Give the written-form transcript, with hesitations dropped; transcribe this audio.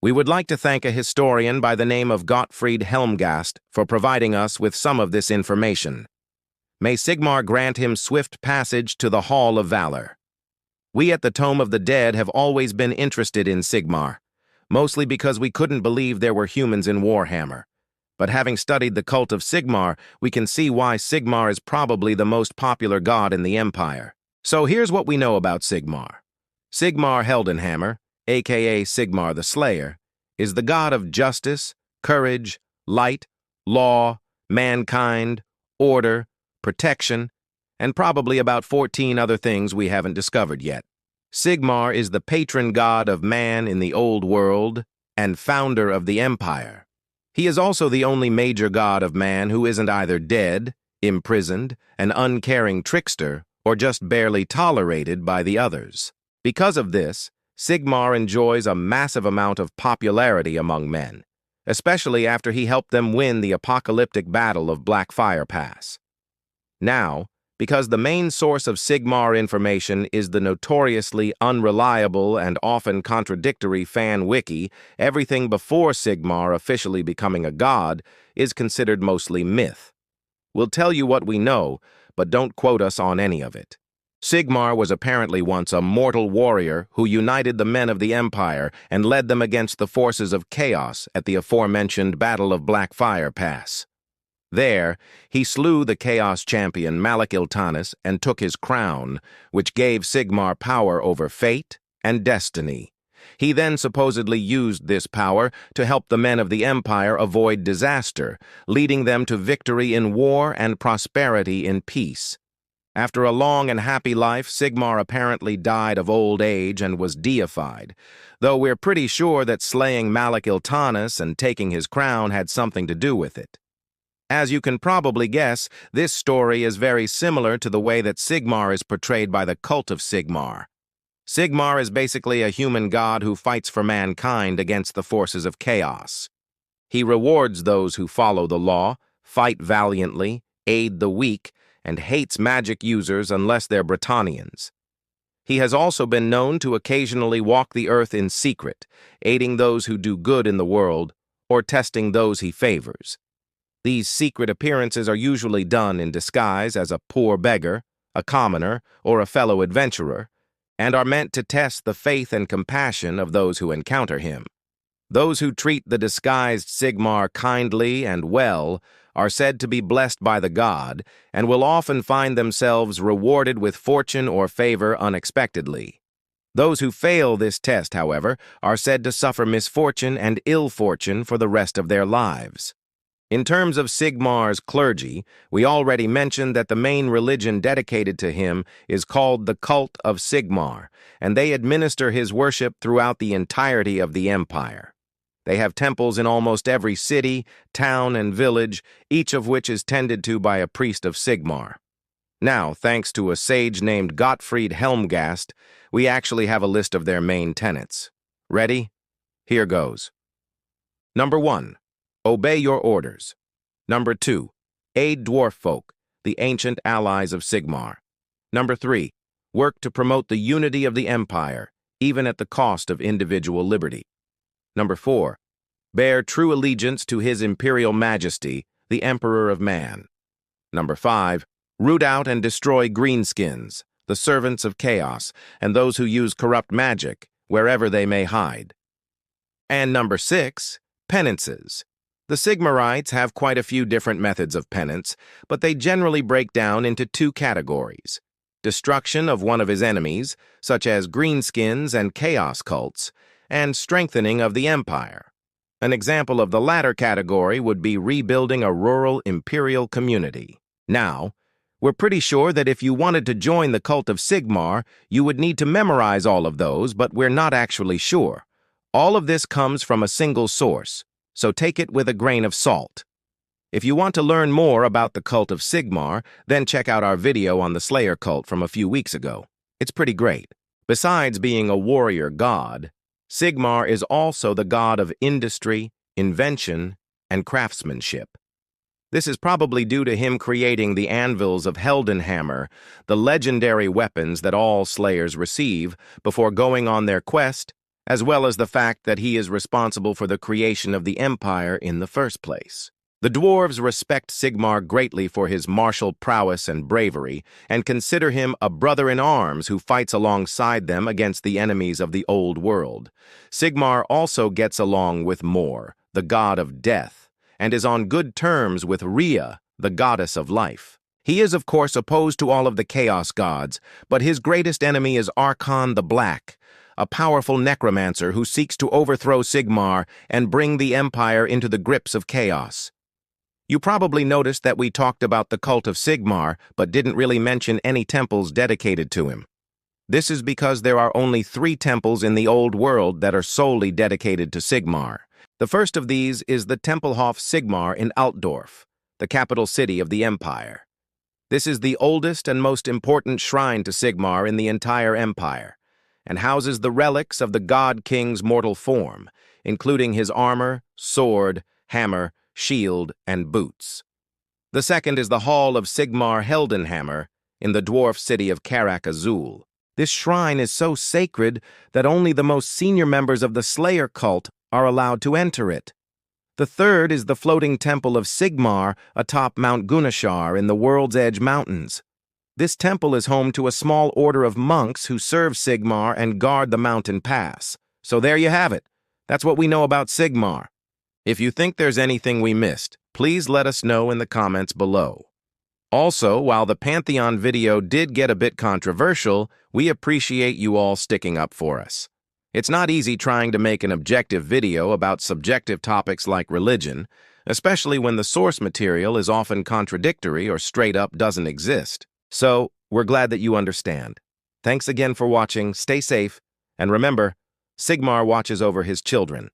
We would like to thank a historian by the name of Gottfried Helmgast for providing us with some of this information. May Sigmar grant him swift passage to the Hall of Valor. We at the Tome of the Dead have always been interested in Sigmar, mostly because we couldn't believe there were humans in Warhammer. But having studied the cult of Sigmar, we can see why Sigmar is probably the most popular god in the Empire. So here's what we know about Sigmar. Sigmar Heldenhammer, aka Sigmar the Slayer, is the god of justice, courage, light, law, mankind, order, protection, and probably about 14 other things we haven't discovered yet. Sigmar is the patron god of man in the Old World and founder of the Empire. He is also the only major god of man who isn't either dead, imprisoned, an uncaring trickster, or just barely tolerated by the others. Because of this, Sigmar enjoys a massive amount of popularity among men, especially after he helped them win the apocalyptic battle of Blackfire Pass. Now, because the main source of Sigmar information is the notoriously unreliable and often contradictory fan wiki, everything before Sigmar officially becoming a god is considered mostly myth. We'll tell you what we know, but don't quote us on any of it. Sigmar was apparently once a mortal warrior who united the men of the Empire and led them against the forces of chaos at the aforementioned Battle of Blackfire Pass. There, he slew the Chaos champion Malak-il-Tanis and took his crown, which gave Sigmar power over fate and destiny. He then supposedly used this power to help the men of the Empire avoid disaster, leading them to victory in war and prosperity in peace. After a long and happy life, Sigmar apparently died of old age and was deified, though we're pretty sure that slaying Malak-il-Tanis and taking his crown had something to do with it. As you can probably guess, this story is very similar to the way that Sigmar is portrayed by the cult of Sigmar. Sigmar is basically a human god who fights for mankind against the forces of chaos. He rewards those who follow the law, fight valiantly, aid the weak, and hates magic users unless they're Bretonnians. He has also been known to occasionally walk the earth in secret, aiding those who do good in the world, or testing those he favors. These secret appearances are usually done in disguise as a poor beggar, a commoner, or a fellow adventurer, and are meant to test the faith and compassion of those who encounter him. Those who treat the disguised Sigmar kindly and well are said to be blessed by the god and will often find themselves rewarded with fortune or favor unexpectedly. Those who fail this test, however, are said to suffer misfortune and ill fortune for the rest of their lives. In terms of Sigmar's clergy, we already mentioned that the main religion dedicated to him is called the Cult of Sigmar, and they administer his worship throughout the entirety of the Empire. They have temples in almost every city, town, and village, each of which is tended to by a priest of Sigmar. Now, thanks to a sage named Gottfried Helmgast, we actually have a list of their main tenets. Ready? Here goes. Number 1. Obey your orders. Number 2. Aid dwarf folk, the ancient allies of Sigmar. Number 3. Work to promote the unity of the Empire, even at the cost of individual liberty. Number 4. Bear true allegiance to His Imperial Majesty, the Emperor of Man. Number 5. Root out and destroy greenskins, the servants of chaos, and those who use corrupt magic, wherever they may hide. And number 6. Penances. The Sigmarites have quite a few different methods of penance, but they generally break down into 2 categories: destruction of one of his enemies, such as greenskins and chaos cults, and strengthening of the Empire. An example of the latter category would be rebuilding a rural imperial community. Now, we're pretty sure that if you wanted to join the cult of Sigmar, you would need to memorize all of those, but we're not actually sure. All of this comes from a single source, so take it with a grain of salt. If you want to learn more about the cult of Sigmar, then check out our video on the Slayer cult from a few weeks ago. It's pretty great. Besides being a warrior god, Sigmar is also the god of industry, invention, and craftsmanship. This is probably due to him creating the anvils of Heldenhammer, the legendary weapons that all slayers receive before going on their quest as well as the fact that he is responsible for the creation of the Empire in the first place. The dwarves respect Sigmar greatly for his martial prowess and bravery, and consider him a brother-in-arms who fights alongside them against the enemies of the old world. Sigmar also gets along with Mor, the god of death, and is on good terms with Rhea, the goddess of life. He is, of course, opposed to all of the Chaos gods, but his greatest enemy is Archon the Black, a powerful necromancer who seeks to overthrow Sigmar and bring the Empire into the grips of chaos. You probably noticed that we talked about the cult of Sigmar, but didn't really mention any temples dedicated to him. This is because there are only 3 temples in the old world that are solely dedicated to Sigmar. The first of these is the Tempelhof Sigmar in Altdorf, the capital city of the Empire. This is the oldest and most important shrine to Sigmar in the entire Empire, and houses the relics of the God King's mortal form, including his armor, sword, hammer, shield, and boots. The second is the Hall of Sigmar Heldenhammer in the dwarf city of Karak Azul. This shrine is so sacred that only the most senior members of the Slayer cult are allowed to enter it. The third is the floating temple of Sigmar atop Mount Gunashar in the World's Edge Mountains. This temple is home to a small order of monks who serve Sigmar and guard the mountain pass. So there you have it. That's what we know about Sigmar. If you think there's anything we missed, please let us know in the comments below. Also, while the Pantheon video did get a bit controversial, we appreciate you all sticking up for us. It's not easy trying to make an objective video about subjective topics like religion, especially when the source material is often contradictory or straight up doesn't exist. So, we're glad that you understand. Thanks again for watching, stay safe, and remember, Sigmar watches over his children.